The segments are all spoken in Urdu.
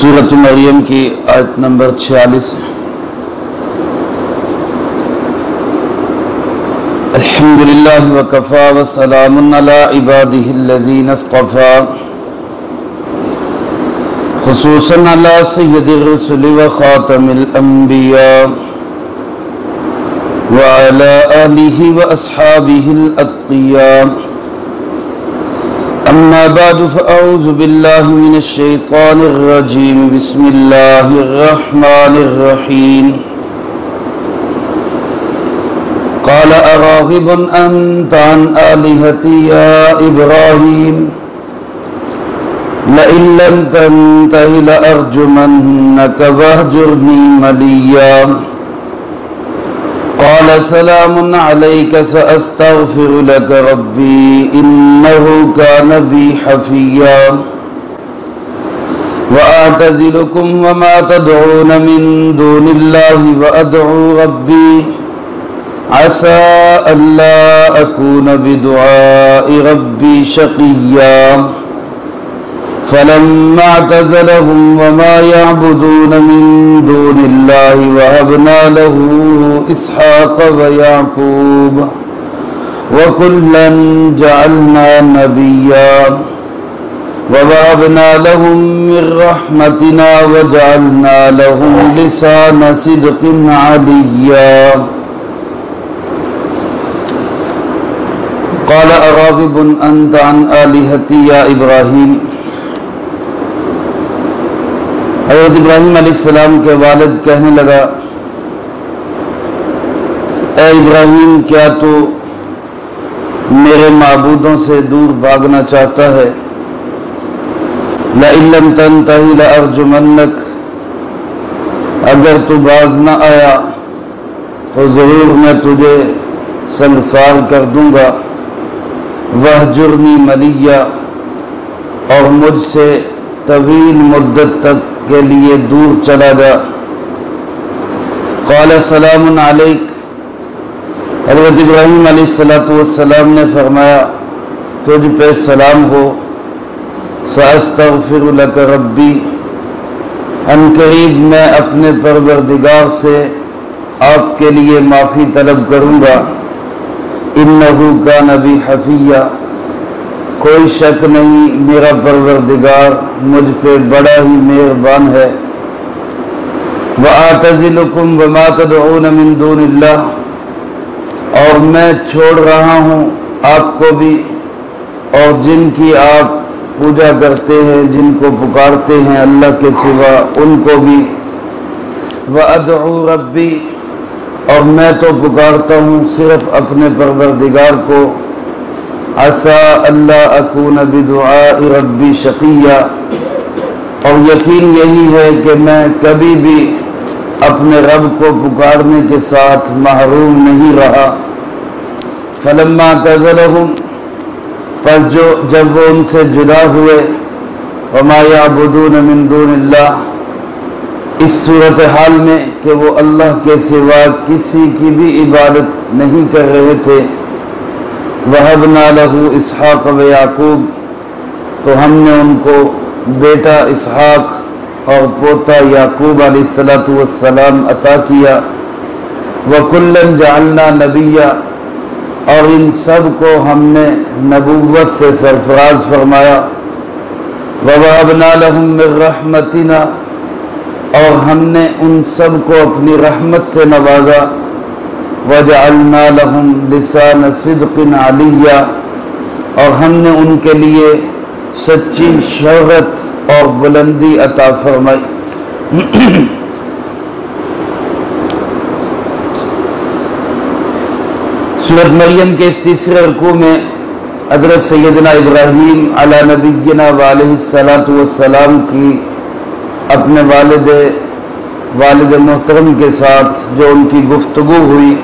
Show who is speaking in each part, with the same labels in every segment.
Speaker 1: سورۃ مریم کی آیت نمبر 46۔ الحمدللہ وکفی وسلام علی عبادہ الذین اصطفی، خصوصاً علی سید الرسل وخاتم الانبیاء وعلی آلہ واصحابہ الاتقیاء، اما بعد فاعوذ باللہ من الشیطان الرجیم، بسم اللہ الرحمن الرحیم۔ قال اراغب انت عن آلہتی یا ابراہیم لئن لم تنتہ لأرجمنک واہجرنی ملیا، قال سلام علیک سأستغفر لک ربی انہ کان بی حفیا، وأعتزلکم وما تدعون من دون اللہ وأدعو ربی عسى ألا أكون بدعاء ربي شقيا، فلما اعتزلهم وما يعبدون من دون الله وهبنا له إسحاق ويعقوب وكلا جعلنا نبيا، ووهبنا لهم من رحمتنا وجعلنا لهم لسان صدق عليا۔ قال اراغب انت عن آلہتی یا ابراہیم، حضرت ابراہیم علیہ السلام کے والد کہنے لگا، اے ابراہیم، کیا تو میرے معبودوں سے دور بھاگنا چاہتا ہے؟ لئن لم تنتہی لأرجمنک، اگر تو باز نہ آیا تو ضرور میں تجھے سنگسار کر دوں گا، وَاہْجُرْنِی مَلِيًّا، اور مجھ سے طویل مدت تک کے لیے دور چلا جا۔ قال سلام علیک، حضرت ابراہیم علیہ السلام نے فرمایا، تجھ پہ سلام ہو، سأستغفر لک ربی، ان قریب میں اپنے پروردگار سے آپ کے لیے معافی طلب کروں گا، انہو کان بی حفیا، کوئی شک نہیں میرا پروردگار مجھ پہ بڑا ہی مہربان ہے۔ وَآتَزِلُكُمْ وَمَا تَدْعُونَ مِن دُونِ اللَّهِ، اور میں چھوڑ رہا ہوں آپ کو بھی اور جن کی آپ پوجا کرتے ہیں، جن کو پکارتے ہیں اللہ کے سوا، ان کو بھی۔ وَأَدْعُو رَبِّي، اور میں تو پکارتا ہوں صرف اپنے پروردگار کو۔ عسیٰ اللہ اکون بدعاء ربی شقیہ، اور یقین یہی ہے کہ میں کبھی بھی اپنے رب کو پکارنے کے ساتھ محروم نہیں رہا۔ فلما اعتزلہم، پس جب وہ ان سے جدا ہوئے، وما یعبدون من دون اللہ، اس صورتحال میں کہ وہ اللہ کے سوا کسی کی بھی عبادت نہیں کر رہے تھے، وَهَبْنَا لَهُ إِسْحَاقَ وَيَعْقُوبَ، تو ہم نے ان کو بیٹا اسحاق اور پوتا یعقوب علیہ السلام عطا کیا۔ وَكُلًّا جَعَلْنَا نَبِيًّا، اور ان سب کو ہم نے نبوت سے سرفراز فرمایا۔ وَوَهَبْنَا لَهُم مِّن رَّحْمَتِنَا، اور ہم نے ان سب کو اپنی رحمت سے نوازا۔ وَجَعَلْنَا لَهُمْ لِسَانَ صِدْقٍ عَلِيًّا، اور ہم نے ان کے لیے سچی شہرت اور بلندی عطا فرمائی۔ سورۃ مریم کے اس تیسرے رکوع میں حضرت سیدنا ابراہیم علی نبینا وعلیہ السلام کی اپنے والد محترم کے ساتھ جو ان کی گفتگو ہوئی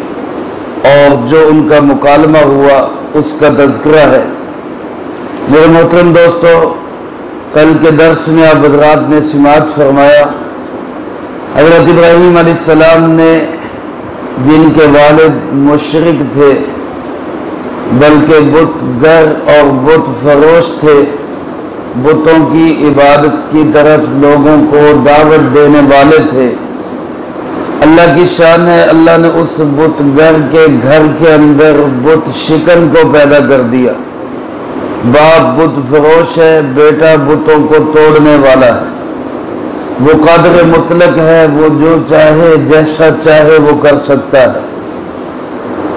Speaker 1: اور جو ان کا مکالمہ ہوا، اس کا تذکرہ ہے۔ میرے محترم دوستو، کل کے درس میں آپ حضرات نے سماعت فرمایا، حضرت ابراہیم علیہ السلام نے جن کے والد مشرک تھے، بلکہ بت گر اور بت فروش تھے، بتوں کی عبادت کی طرف لوگوں کو دعوت دینے والے تھے۔ اللہ کی شان ہے، اللہ نے اس بت گھر کے اندر بت شکن کو پیدا کر دیا۔ باپ بت فروش ہے، بیٹا بتوں کو توڑنے والا ہے۔ وہ قادر مطلق ہے، وہ جو چاہے جیسا چاہے وہ کر سکتا ہے۔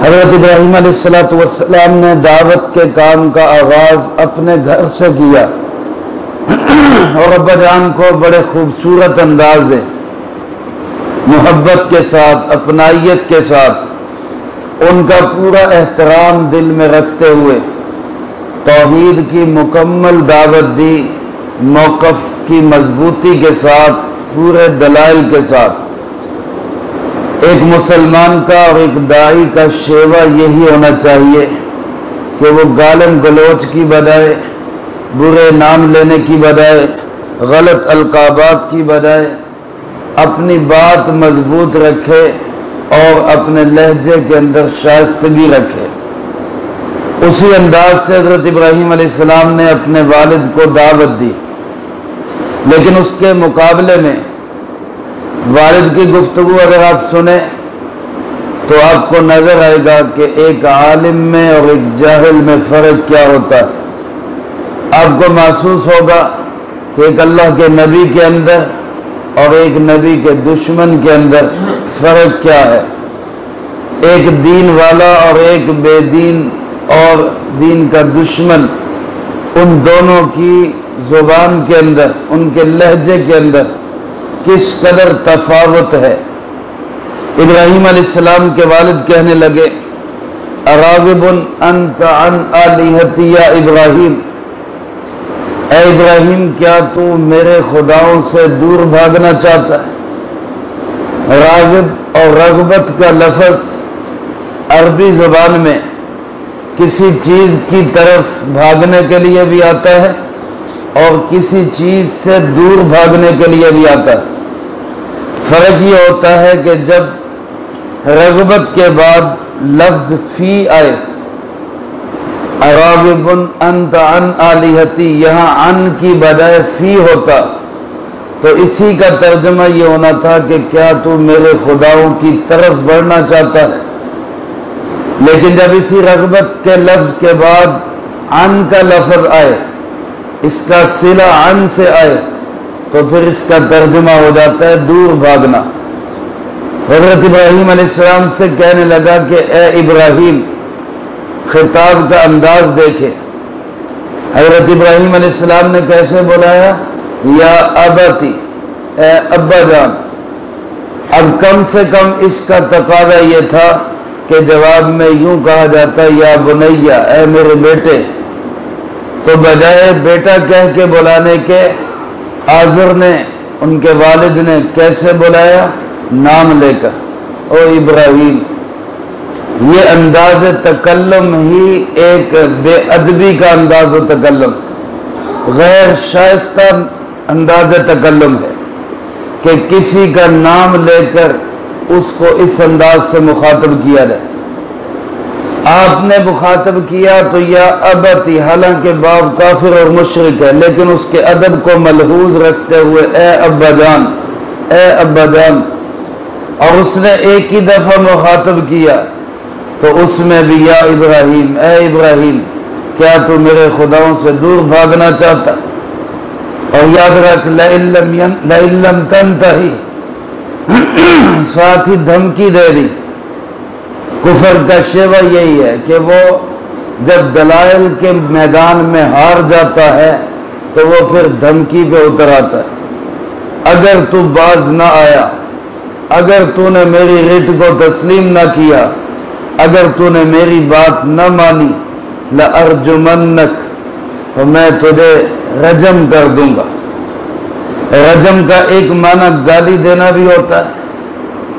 Speaker 1: حضرت ابراہیم علیہ السلام نے دعوت کے کام کا آغاز اپنے گھر سے کیا اور ابا جان کو بڑے خوبصورت انداز ہے، محبت کے ساتھ، اپنائیت کے ساتھ ان کا پورا احترام دل میں رکھتے ہوئے توحید کی مکمل دعوت دی، موقف کی مضبوطی کے ساتھ، پورے دلائل کے ساتھ۔ ایک مسلمان کا اور ایک داعی کا شیوہ یہی ہونا چاہیے کہ وہ گالم گلوچ کی بجائے، برے نام لینے کی بجائے، غلط القابات کی بجائے اپنی بات مضبوط رکھے اور اپنے لہجے کے اندر شائستگی رکھے۔ اسی انداز سے حضرت ابراہیم علیہ السلام نے اپنے والد کو دعوت دی، لیکن اس کے مقابلے میں والد کی گفتگو اگر آپ سنیں تو آپ کو نظر آئے گا کہ ایک عالم میں اور ایک جاہل میں فرق کیا ہوتا ہے۔ آپ کو محسوس ہوگا کہ ایک اللہ کے نبی کے اندر اور ایک نبی کے دشمن کے اندر فرق کیا ہے، ایک دین والا اور ایک بے دین اور دین کا دشمن، ان دونوں کی زبان کے اندر، ان کے لہجے کے اندر کس قدر تفاوت ہے۔ ابراہیم علیہ السلام کے والد کہنے لگے، اراغب انت عن آلہتی یا ابراہیم، اے ابراہیم کیا تو میرے خداؤں سے دور بھاگنا چاہتا ہے؟ راغب اور رغبت کا لفظ عربی زبان میں کسی چیز کی طرف بھاگنے کے لیے بھی آتا ہے اور کسی چیز سے دور بھاگنے کے لیے بھی آتا ہے۔ فرق یہ ہوتا ہے کہ جب رغبت کے بعد لفظ فی آئے، اراغب انت عن آلہتی، یہاں عن کی بجائے فی ہوتا تو اسی کا ترجمہ یہ ہونا تھا کہ کیا تو میرے خداؤں کی طرف بڑھنا چاہتا ہے۔ لیکن جب اسی رغبت کے لفظ کے بعد عن کا لفظ آئے، اس کا صلہ عن سے آئے، تو پھر اس کا ترجمہ ہو جاتا ہے دور بھاگنا۔ حضرت ابراہیم علیہ السلام سے کہنے لگا کہ اے ابراہیم، خطاب کا انداز دیکھے۔ حضرت ابراہیم علیہ السلام نے کیسے بلایا؟ یا ابتی، اے ابا جان۔ اب کم سے کم اس کا تقاضا یہ تھا کہ جواب میں یوں کہا جاتا یا بنیا، اے میرے بیٹے، تو بجائے بیٹا کہہ کے بلانے کے آزر نے، ان کے والد نے کیسے بلایا؟ نام لے کر، او ابراہیم۔ یہ انداز تکلم ہی ایک بے ادبی کا انداز تکلم، غیر شائستہ انداز تکلم ہے کہ کسی کا نام لے کر اس کو اس انداز سے مخاطب کیا جائے۔ آپ نے مخاطب کیا تو یا ابتی، حالانکہ باپ کافر اور مشرک ہے، لیکن اس کے ادب کو ملحوظ رکھتے ہوئے اے ابا جان، اے ابا جان۔ اور اس نے ایک ہی دفعہ مخاطب کیا تو اس میں بھی یا ابراہیم، اے ابراہیم، کیا تو میرے خداؤں سے دور بھاگنا چاہتا؟ اور یاد رکھ لئن لم تنتہی، ساتھ ہی دھمکی دے دی۔ کفر کا شیوہ یہی ہے کہ وہ جب دلائل کے میدان میں ہار جاتا ہے تو وہ پھر دھمکی پہ اتر آتا ہے۔ اگر تو باز نہ آیا، اگر تو نے میری رٹ کو تسلیم نہ کیا، اگر تو نے میری بات نہ مانی، لَأَرْجُمَنَّكَ، تو میں تجھے رجم کر دوں گا۔ رجم کا ایک معنی گالی دینا بھی ہوتا ہے،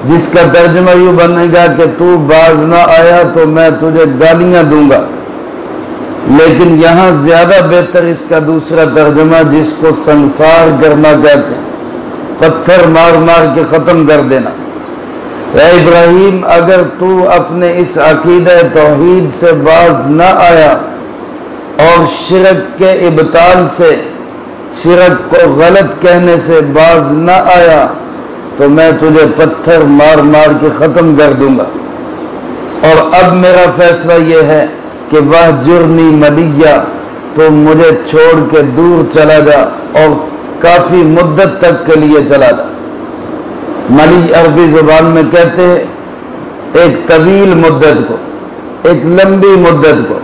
Speaker 1: جس کا ترجمہ یوں بنے گا کہ تو باز نہ آیا تو میں تجھے گالیاں دوں گا۔ لیکن یہاں زیادہ بہتر اس کا دوسرا ترجمہ، جس کو سنسار کرنا کہتے ہیں، پتھر مار مار کے ختم کر دینا۔ اے ابراہیم، اگر تو اپنے اس عقیدہ توحید سے باز نہ آیا اور شرک کے ابطال سے شرک کو غلط کہنے سے باز نہ آیا تو میں تجھے پتھر مار مار کے ختم کر دوں گا۔ اور اب میرا فیصلہ یہ ہے کہ وہجرنی ملیہ، تو مجھے چھوڑ کے دور چلا جا اور کافی مدت تک کے لیے چلا جا۔ ملی عربی زبان میں کہتے ہیں ایک طویل مدت کو، ایک لمبی مدت کو۔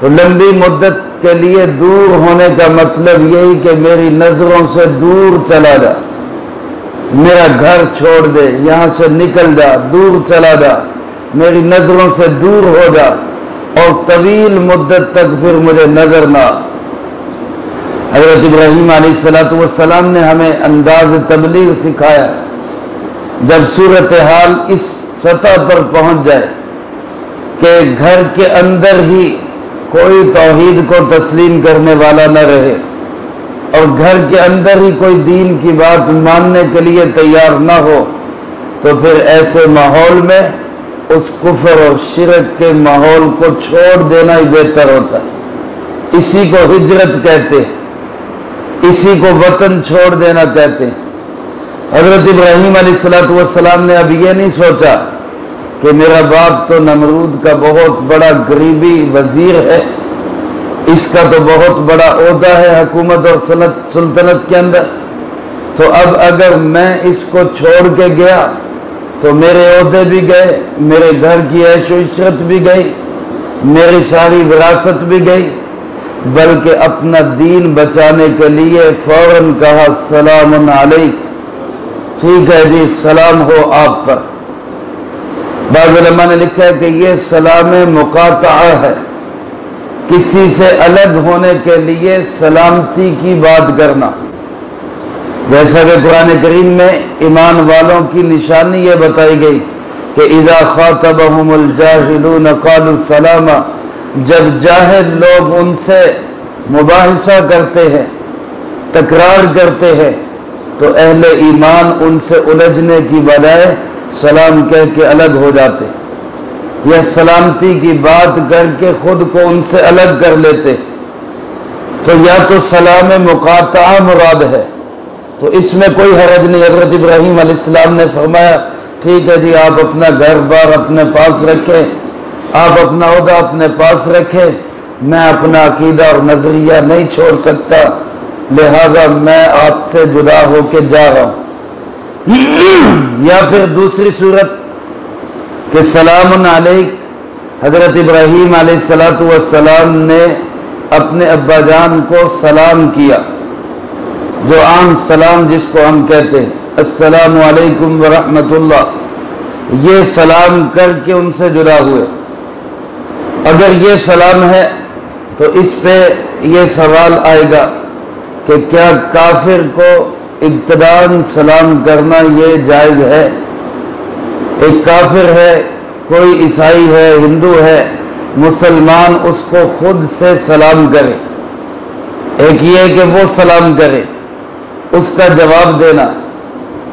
Speaker 1: تو لمبی مدت کے لیے دور ہونے کا مطلب یہی کہ میری نظروں سے دور چلا جا، میرا گھر چھوڑ دے، یہاں سے نکل جا، دور چلا جا، میری نظروں سے دور ہو جا اور طویل مدت تک پھر مجھے نظر نہ آ۔ حضرت ابراہیم علیہ السلام نے ہمیں انداز تبلیغ سکھایا ہے۔ جب صورتحال اس سطح پر پہنچ جائے کہ گھر کے اندر ہی کوئی توحید کو تسلیم کرنے والا نہ رہے اور گھر کے اندر ہی کوئی دین کی بات ماننے کے لیے تیار نہ ہو، تو پھر ایسے ماحول میں اس کفر اور شرک کے ماحول کو چھوڑ دینا ہی بہتر ہوتا ہے۔ اسی کو ہجرت کہتے ہیں، اسی کو وطن چھوڑ دینا کہتے ہیں۔ حضرت ابراہیم علیہ السلام نے اب یہ نہیں سوچا کہ میرا باپ تو نمرود کا بہت بڑا قریبی وزیر ہے، اس کا تو بہت بڑا عہدہ ہے حکومت اور سلطنت کے اندر، تو اب اگر میں اس کو چھوڑ کے گیا تو میرے عہدے بھی گئے، میرے گھر کی عیش و عشرت بھی گئی، میری ساری وراثت بھی گئی، بلکہ اپنا دین بچانے کے لیے فوراً کہا سلام علیک، ٹھیک ہے جی سلام ہو آپ پر۔ بعض علماء نے لکھا ہے کہ یہ سلام مقاطعہ ہے، کسی سے الگ ہونے کے لیے سلامتی کی بات کرنا۔ جیسا کہ قرآن کریم میں ایمان والوں کی نشانی یہ بتائی گئی کہ اذا خاطبہم الجاہلون قالوا سلاما، جب جاہل لوگ ان سے مباحثہ کرتے ہیں، تکرار کرتے ہیں، تو اہل ایمان ان سے الجھنے کی بجائے سلام کہہ کے الگ ہو جاتے، یا سلامتی کی بات کر کے خود کو ان سے الگ کر لیتے۔ تو یا تو سلام مقاطعہ مراد ہے، تو اس میں کوئی حرج نہیں۔ حضرت ابراہیم علیہ السلام نے فرمایا ٹھیک ہے جی آپ اپنا گھر بار اپنے پاس رکھیں، آپ اپنا عہدہ اپنے پاس رکھیں، میں اپنا عقیدہ اور نظریہ نہیں چھوڑ سکتا، لہذا میں آپ سے جدا ہو کے جا رہا ہوں۔ یا پھر دوسری صورت کہ سلام علیک، حضرت ابراہیم علیہ السلام نے اپنے ابا جان کو سلام کیا، جو عام سلام جس کو ہم کہتے ہیں السلام علیکم ورحمۃ اللہ، یہ سلام کر کے ان سے جدا ہوئے۔ اگر یہ سلام ہے تو اس پہ یہ سوال آئے گا کہ کیا کافر کو ابتداءً سلام کرنا یہ جائز ہے؟ ایک کافر ہے، کوئی عیسائی ہے، ہندو ہے، مسلمان اس کو خود سے سلام کرے، ایک یہ کہ وہ سلام کرے، اس کا جواب دینا،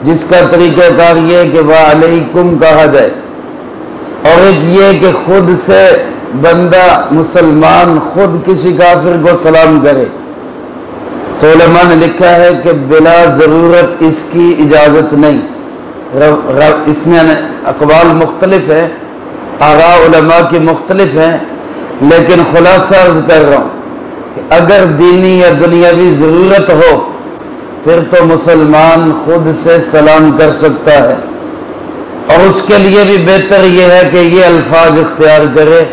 Speaker 1: جس کا طریقہ کار یہ کہ وعلیکم کہا جائے، اور ایک یہ کہ خود سے بندہ مسلمان خود کسی کافر کو سلام کرے، تو علماء نے لکھا ہے کہ بلا ضرورت اس کی اجازت نہیں۔ اس میں اقوال مختلف ہیں، آراء علماء کی مختلف ہیں، لیکن خلاصہ عرض کر رہا ہوں کہ اگر دینی یا دنیاوی ضرورت ہو پھر تو مسلمان خود سے سلام کر سکتا ہے، اور اس کے لیے بھی بہتر یہ ہے کہ یہ الفاظ اختیار کرے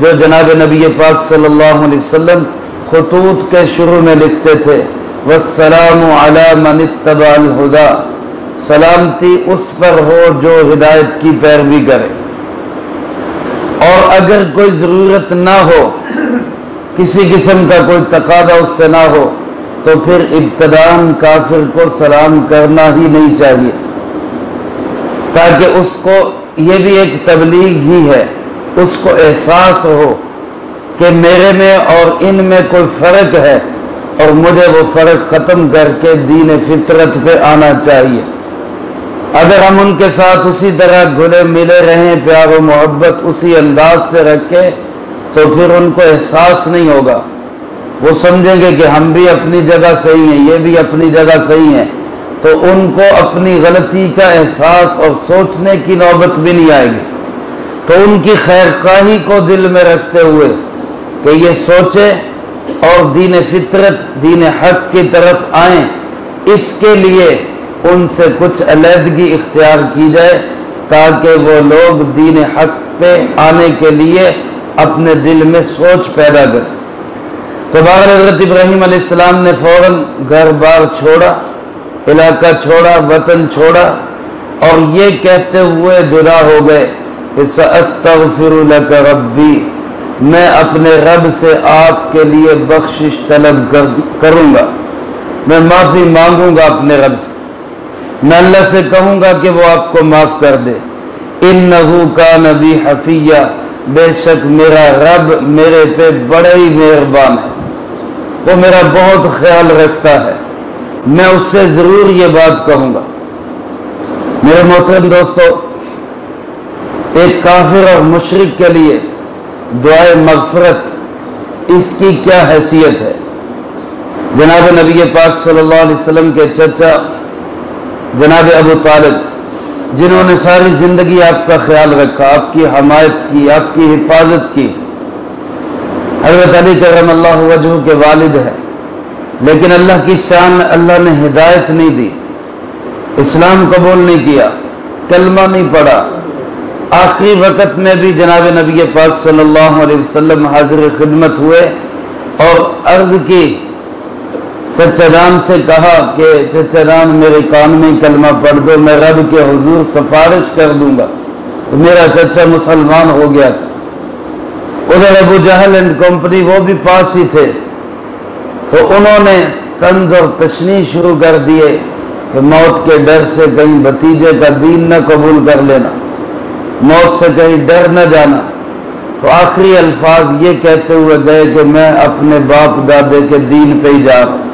Speaker 1: جو جناب نبی پاک صلی اللہ علیہ وسلم خطوط کے شروع میں لکھتے تھے، والسلام علی من اتبع الہدی، سلامتی اس پر ہو جو ہدایت کی پیروی کرے۔ اور اگر کوئی ضرورت نہ ہو، کسی قسم کا کوئی تقاضا اس سے نہ ہو، تو پھر ابتداءً کافر کو سلام کرنا ہی نہیں چاہیے، تاکہ اس کو یہ بھی ایک تبلیغ ہی ہے، اس کو احساس ہو کہ میرے میں اور ان میں کوئی فرق ہے اور مجھے وہ فرق ختم کر کے دین فطرت پہ آنا چاہیے۔ اگر ہم ان کے ساتھ اسی طرح گھلے ملے رہیں، پیار و محبت اسی انداز سے رکھیں، تو پھر ان کو احساس نہیں ہوگا وہ سمجھیں گے کہ ہم بھی اپنی جگہ صحیح ہیں، یہ بھی اپنی جگہ صحیح ہیں، تو ان کو اپنی غلطی کا احساس اور سوچنے کی نوبت بھی نہیں آئے گی۔ تو ان کی خیر خواہی کو دل میں رکھتے ہوئے کہ یہ سوچے اور دین فطرت، دین حق کی طرف آئیں، اس کے لیے ان سے کچھ علیحدگی اختیار کی جائے تاکہ وہ لوگ دین حق پہ آنے کے لیے اپنے دل میں سوچ پیدا کریں۔ تو بہرحال حضرت ابراہیم علیہ السلام نے فوراً گھر بار چھوڑا، علاقہ چھوڑا، وطن چھوڑا، اور یہ کہتے ہوئے جدا ہو گئے کہ سأستغفر لک ربی، میں اپنے رب سے آپ کے لیے بخشش طلب کروں گا، میں معافی مانگوں گا اپنے رب سے، میں اللہ سے کہوں گا کہ وہ آپ کو معاف کر دے۔ انہ کان بی حفیہ، بے شک میرا رب میرے پہ بڑا ہی مہربان ہے، وہ میرا بہت خیال رکھتا ہے، میں اس سے ضرور یہ بات کہوں گا۔ میرے محترم دوستو، ایک کافر اور مشرک کے لیے دعائے مغفرت، اس کی کیا حیثیت ہے؟ جناب نبی پاک صلی اللہ علیہ وسلم کے چچا جناب ابو طالب، جنہوں نے ساری زندگی آپ کا خیال رکھا، آپ کی حمایت کی، آپ کی حفاظت کی، حضرت علی کرم اللہ وجہہ کے والد ہیں، لیکن اللہ کی شان میں اللہ نے ہدایت نہیں دی، اسلام قبول نہیں کیا، کلمہ نہیں پڑھا۔ آخری وقت میں بھی جناب نبی پاک صلی اللہ علیہ وسلم حاضر خدمت ہوئے اور عرض کی، چچا جان سے کہا کہ چچا جان میرے کان میں کلمہ پڑھ دو، میں رب کے حضور سفارش کر دوں گا۔ میرا چچا مسلمان ہو گیا تھا۔ ادھر ابو جہل اینڈ کمپنی وہ بھی پاس ہی تھے، تو انہوں نے طنز اور تشنیع شروع کر دیے کہ موت کے ڈر سے کہیں بھتیجے کا دین نہ قبول کر لینا، موت سے کہیں ڈر نہ جانا۔ تو آخری الفاظ یہ کہتے ہوئے گئے کہ میں اپنے باپ دادے کے دین پہ ہی جا رہا ہوں۔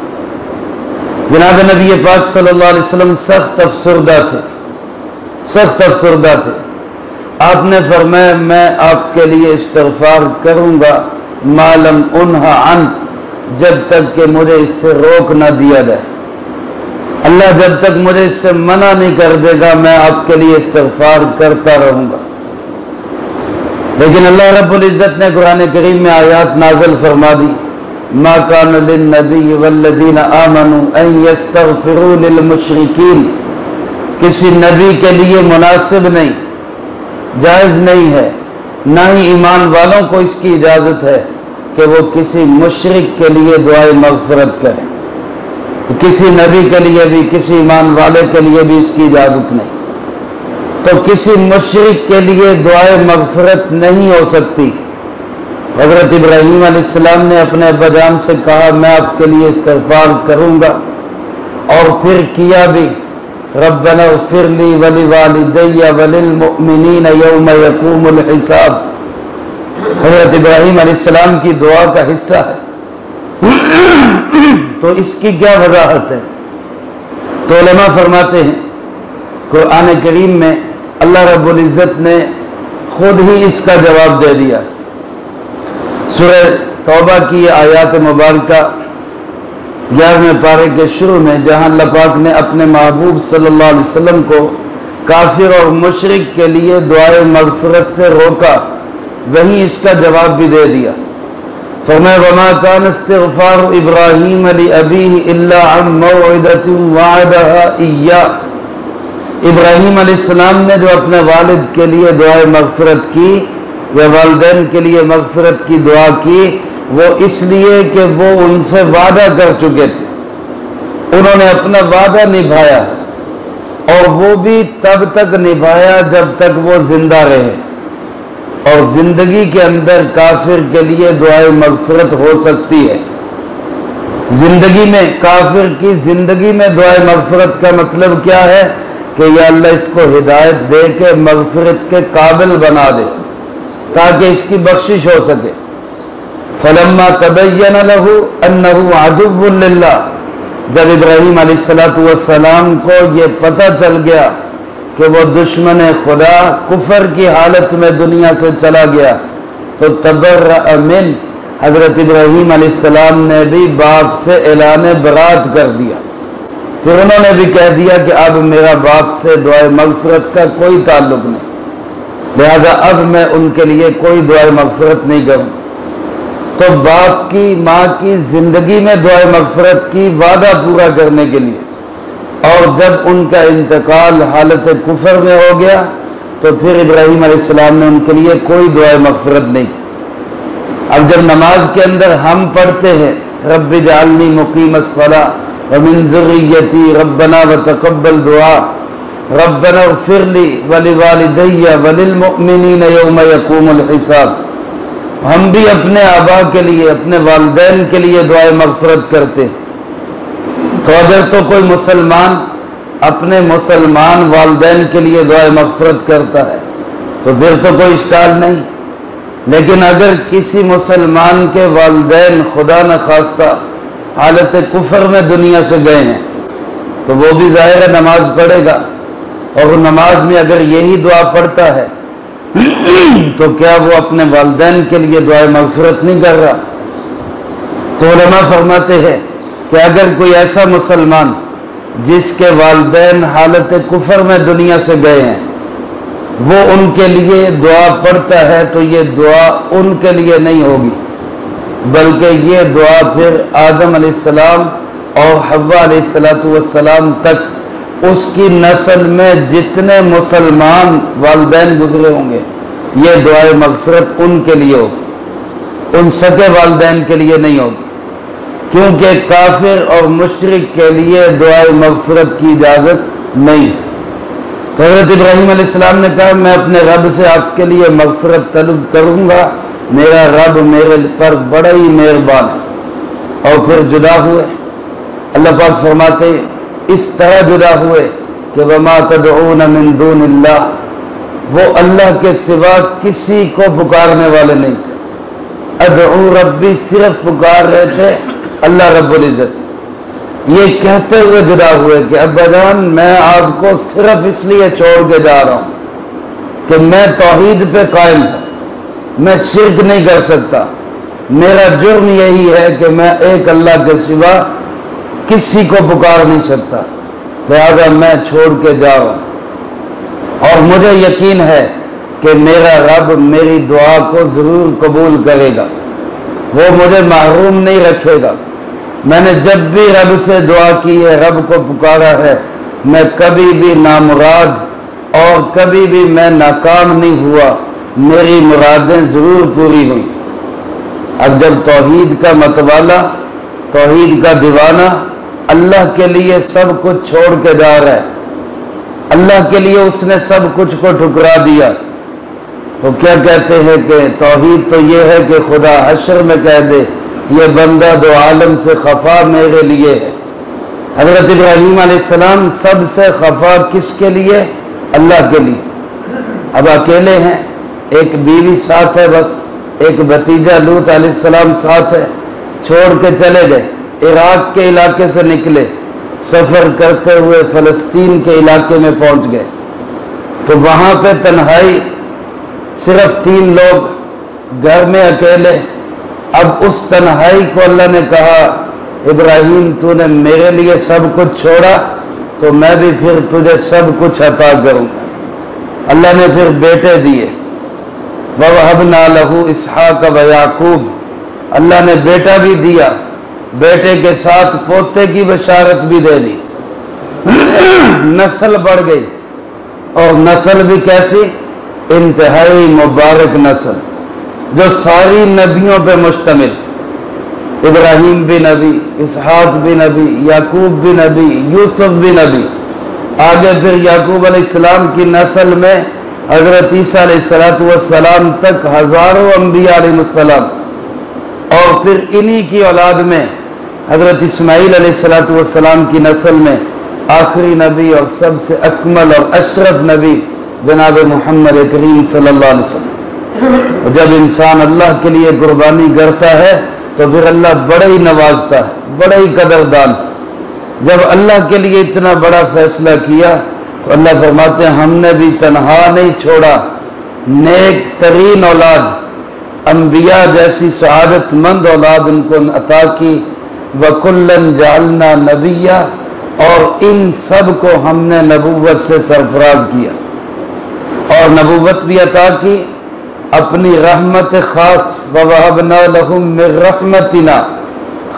Speaker 1: جناب نبی پاک صلی اللہ علیہ وسلم سخت افسردہ تھے، سخت افسردہ تھے۔ آپ نے فرمایا میں آپ کے لیے استغفار کروں گا ما لم انہا عن، جب تک کہ مجھے اس سے روک نہ دیا جائے، اللہ جب تک مجھے اس سے منع نہیں کر دے گا میں آپ کے لیے استغفار کرتا رہوں گا۔ لیکن اللہ رب العزت نے قرآن کریم میں آیات نازل فرما دی، ما کان للنبی والذین آمنوا ان یستغفروا للمشرکین، کسی نبی کے لیے مناسب نہیں، جائز نہیں ہے، نہ ہی ایمان والوں کو اس کی اجازت ہے کہ وہ کسی مشرک کے لیے دعائے مغفرت کریں۔ کسی نبی کے لیے بھی، کسی ایمان والے کے لیے بھی اس کی اجازت نہیں۔ تو کسی مشرک کے لیے دعائے مغفرت نہیں ہو سکتی۔ حضرت ابراہیم علیہ السلام نے اپنے ابا جان سے کہا میں آپ کے لیے استغفار کروں گا، اور پھر کیا بھی، ربنا اغفر لی ولوالدی وللمؤمنین یوم یقوم الحساب، حضرت ابراہیم علیہ السلام کی دعا کا حصہ ہے۔ تو اس کی کیا وضاحت ہے؟ تو علماء فرماتے ہیں قرآن کریم میں اللہ رب العزت نے خود ہی اس کا جواب دے دیا۔ سورہ توبہ کی آیات مبارکہ 11ویں پارے کے شروع میں جہاں اللہ پاک نے اپنے محبوب صلی اللہ علیہ وسلم کو کافر اور مشرک کے لیے دعائے مغفرت سے روکا، وہیں اس کا جواب بھی دے دیا۔ فرمایا وما کان استغفار ابراہیم لابیہ الا عن موعدۃ وعدها ایاہ، ابراہیم علیہ السلام نے جو اپنے والد کے لیے دعائے مغفرت کی یا والدین کے لیے مغفرت کی دعا کی، وہ اس لیے کہ وہ ان سے وعدہ کر چکے تھے، انہوں نے اپنا وعدہ نبھایا، اور وہ بھی تب تک نبھایا جب تک وہ زندہ رہے۔ اور زندگی کے اندر کافر کے لیے دعائے مغفرت ہو سکتی ہے۔ زندگی میں، کافر کی زندگی میں دعائے مغفرت کا مطلب کیا ہے کہ یا اللہ اس کو ہدایت دے کے مغفرت کے قابل بنا دے تاکہ اس کی بخشش ہو سکے۔ فلما تبین لہ انہ عدو للہ، جب ابراہیم علیہ السلام کو یہ پتہ چل گیا کہ وہ دشمن خدا کفر کی حالت میں دنیا سے چلا گیا، تو تبرأ من، حضرت ابراہیم علیہ السلام نے بھی باپ سے اعلان برات کر دیا، پھر انہوں نے بھی کہہ دیا کہ اب میرا باپ سے دعائے مغفرت کا کوئی تعلق نہیں، لہذا اب میں ان کے لیے کوئی دعائے مغفرت نہیں کروں۔ تو باپ کی ماں کی زندگی میں دعائے مغفرت کی وعدہ پورا کرنے کے لیے، اور جب ان کا انتقال حالت کفر میں ہو گیا تو پھر ابراہیم علیہ السلام نے ان کے لیے کوئی دعائے مغفرت نہیں کی۔ اب جب نماز کے اندر ہم پڑھتے ہیں رب اجعلنی مقیم الصلاۃ ومن ذریتی ربنا وتقبل دعا ربنا اغفر لی ولوالدی وللمؤمنین یوم یقوم الحساب، ہم بھی اپنے آبا کے لیے، اپنے والدین کے لیے دعائے مغفرت کرتے ہیں۔ تو اگر تو کوئی مسلمان اپنے مسلمان والدین کے لیے دعائے مغفرت کرتا ہے تو پھر تو کوئی اشکال نہیں، لیکن اگر کسی مسلمان کے والدین خدا نخواستہ حالت کفر میں دنیا سے گئے ہیں تو وہ بھی ظاہر ہے نماز پڑھے گا، اور نماز میں اگر یہی دعا پڑھتا ہے تو کیا وہ اپنے والدین کے لیے دعائے مغفرت نہیں کر رہا؟ تو علماء فرماتے ہیں کہ اگر کوئی ایسا مسلمان جس کے والدین حالت کفر میں دنیا سے گئے ہیں وہ ان کے لیے دعا پڑھتا ہے تو یہ دعا ان کے لیے نہیں ہوگی، بلکہ یہ دعا پھر آدم علیہ السلام اور حوا علیہ السلام تک اس کی نسل میں جتنے مسلمان والدین گزرے ہوں گے یہ دعائے مغفرت ان کے لیے ہوگی، ان سگے والدین کے لیے نہیں ہوگی، کیونکہ کافر اور مشرک کے لیے دعائے مغفرت کی اجازت نہیں۔ تو حضرت ابراہیم علیہ السلام نے کہا میں اپنے رب سے آپ کے لیے مغفرت طلب کروں گا، میرا رب میرے پر بڑا ہی مہربان ہے، اور پھر جدا ہوئے۔ اللہ پاک فرماتے اس طرح جدا ہوئے کہ وما تدعون من دون اللہ، وہ اللہ کے سوا کسی کو پکارنے والے نہیں تھے، ادعو ربی صرف پکار رہے تھے اللہ رب العزت، یہ کہتے ہوئے جدا ہوئے کہ ابا جان میں آپ کو صرف اس لیے چھوڑ کے جا رہا ہوں کہ میں توحید پہ قائم ہوں، میں شرک نہیں کر سکتا، میرا جرم یہی ہے کہ میں ایک اللہ کے سوا کسی کو پکار نہیں سکتا، لہذا میں چھوڑ کے جا رہا ہوں، اور مجھے یقین ہے کہ میرا رب میری دعا کو ضرور قبول کرے گا، وہ مجھے محروم نہیں رکھے گا۔ میں نے جب بھی رب سے دعا کی ہے، رب کو پکارا ہے، میں کبھی بھی نامراد اور کبھی بھی میں ناکام نہیں ہوا، میری مرادیں ضرور پوری ہوئی۔ اب جب توحید کا متوالا، توحید کا دیوانہ اللہ کے لیے سب کچھ چھوڑ کے جا رہا ہے، اللہ کے لیے اس نے سب کچھ کو ٹھکرا دیا، تو کیا کہتے ہیں کہ توحید تو یہ ہے کہ خدا حشر میں کہہ دے یہ بندہ دو عالم سے خفا میرے لیے ہے۔ حضرت ابراہیم علیہ السلام سب سے خفا کس کے لیے؟ اللہ کے لیے۔ اب اکیلے ہیں، ایک بیوی ساتھ ہے، بس ایک بھتیجا لوط علیہ السلام ساتھ ہے، چھوڑ کے چلے گئے، عراق کے علاقے سے نکلے، سفر کرتے ہوئے فلسطین کے علاقے میں پہنچ گئے، تو وہاں پہ تنہائی، صرف 3 لوگ گھر میں اکیلے۔ اب اس تنہائی کو اللہ نے کہا ابراہیم تو نے میرے لیے سب کچھ چھوڑا تو میں بھی پھر تجھے سب کچھ عطا کروں گا۔ اللہ نے پھر بیٹے دیے، وَوَهَبْنَا لَهُ إِسْحَاقَ وَيَعْقُوبَ، اللہ نے بیٹا بھی دیا، بیٹے کے ساتھ پوتے کی بشارت بھی دے دی، نسل بڑھ گئی، اور نسل بھی کیسی؟ انتہائی مبارک نسل جو ساری نبیوں پہ مشتمل، ابراہیم بھی نبی، اسحاق بھی نبی، یعقوب بھی نبی، یوسف بھی نبی، آگے پھر یعقوب علیہ السلام کی نسل میں حضرت عیسیٰ علیہ السلام تک ہزاروں انبیاء علیہ السلام، اور پھر انہی کی اولاد میں حضرت اسماعیل علیہ السلام کی نسل میں آخری نبی اور سب سے اکمل اور اشرف نبی جناب محمد کریم صلی اللہ علیہ وسلم۔ جب انسان اللہ کے لیے قربانی کرتا ہے تو پھر اللہ بڑا ہی نوازتا ہے، بڑا ہی قدردان۔ جب اللہ کے لیے اتنا بڑا فیصلہ کیا تو اللہ فرماتے ہیں ہم نے بھی تنہا نہیں چھوڑا، نیک ترین اولاد انبیاء جیسی سعادت مند اولاد ان کو عطا کی، وَكُلًّا جَعَلْنَا نَبِيًّا، اور ان سب کو ہم نے نبوت سے سرفراز کیا اور نبوت بھی عطا کی، اپنی رحمت خاص، وَوَهَبْنَا لَهُم مِّن رَحْمَتِنَا،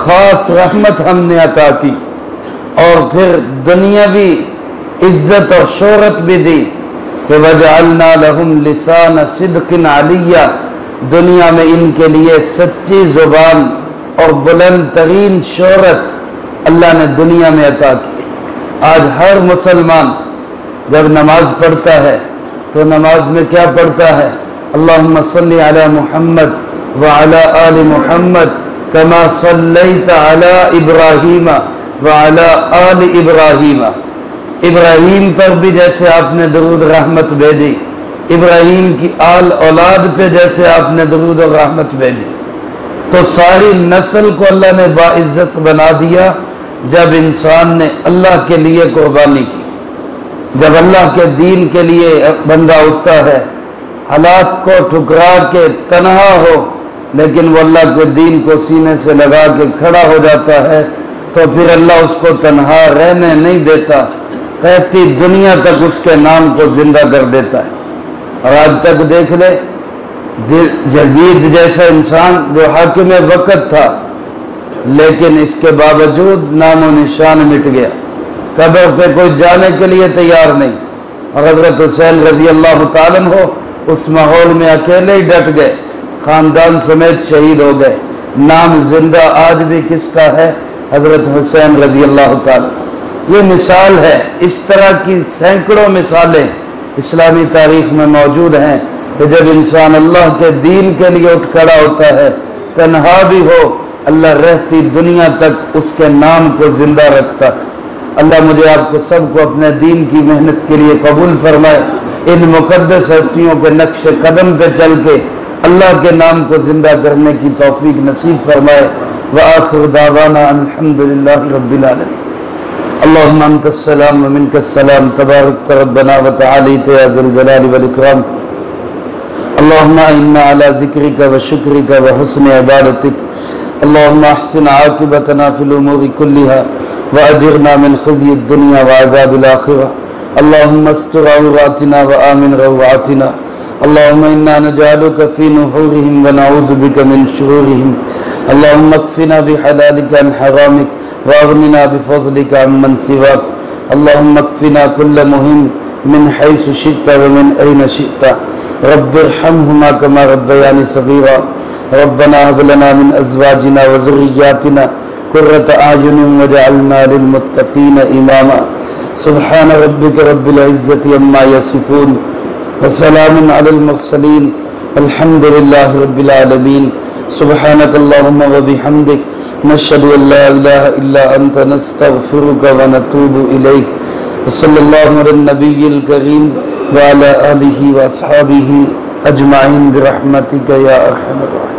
Speaker 1: خاص رحمت ہم نے عطا کی، اور پھر دنیاوی عزت اور شہرت بھی دی کہ وَجَعَلْنَا لَهُمْ لِسَانَ صِدْقٍ عَلِيًّا، دنیا میں ان کے لیے سچی زبان اور بلند ترین شہرت اللہ نے دنیا میں عطا کی۔ آج ہر مسلمان جب نماز پڑھتا ہے تو نماز میں کیا پڑھتا ہے؟ اللہم صلی علی محمد وعلی آل محمد کما صلیت علی ابراہیم وعلی آل ابراہیم، ابراہیم پر بھی جیسے آپ نے درود رحمت بھیجی، ابراہیم کی آل اولاد پہ جیسے آپ نے درود و رحمت بھیجی، تو ساری نسل کو اللہ نے باعزت بنا دیا جب انسان نے اللہ کے لیے قربانی کی۔ جب اللہ کے دین کے لیے بندہ اٹھتا ہے، حالات کو ٹھکرا کے تنہا ہو لیکن وہ اللہ کے دین کو سینے سے لگا کے کھڑا ہو جاتا ہے، تو پھر اللہ اس کو تنہا رہنے نہیں دیتا، کہتی دنیا تک اس کے نام کو زندہ کر دیتا ہے۔ اور آج تک دیکھ لے یزید جیسا انسان جو حاکم وقت تھا، لیکن اس کے باوجود نام و نشان مٹ گیا، قبر پہ کوئی جانے کے لیے تیار نہیں، اور حضرت حسین رضی اللہ تعالیٰ عنہ اس ماحول میں اکیلے ہی ڈٹ گئے، خاندان سمیت شہید ہو گئے۔ نام زندہ آج بھی کس کا ہے؟ حضرت حسین رضی اللہ تعالیٰ۔ یہ مثال ہے، اس طرح کی سینکڑوں مثالیں اسلامی تاریخ میں موجود ہیں کہ جب انسان اللہ کے دین کے لیے اٹھ کھڑا ہوتا ہے، تنہا بھی ہو، اللہ رہتی دنیا تک اس کے نام کو زندہ رکھتا ہے۔ اللہ مجھے آپ کو سب کو اپنے دین کی محنت کے لیے قبول فرمائے، ان مقدس ہستیوں کے نقش قدم پہ چل کے اللہ کے نام کو زندہ کرنے کی توفیق نصیب فرمائے۔ وآخر دعوانا الحمدللہ رب العالمین۔ اللہم انت السلام ومنک السلام، تبارک ربنا وتعالیت یا ذا الجلال والاکرام۔ اللہم انا علی ذکرک وشکرک وحسن عبادتک، اللہم احسن عاقبتنا فی الامور کلہا واجرنا من خزی الدنیا وعذاب الاخرہ، اللہم استر عوراتنا وآمن روعاتنا، اللہم انا نجعلک فی نحورہم ونعوذ بک من شرورہم، اللہم اکفنا بحلالک عن حرامک واغننا بفضلک عن من سواک، اللہم اکفنا کل مہم من حیث شئت ومن این شئت، رب ارحمہما کما ربیانی صغیرا، ربنا هب لنا من ازواجنا وذریاتنا قرۃ اعین وجعلنا للمتقین اماما، سبحان ربک رب العزۃ عما یصفون وسلام علی المرسلین الحمد للہ رب العالمین۔ سبحانک اللہم وبحمدک، نشہد ان لا الہ الا انت، نستغفرک ونتوب الیک، وصلی اللہ علی النبی الکریم وعلی آلہ واصحابہ اجمعین برحمتک یا ارحم الراحمین۔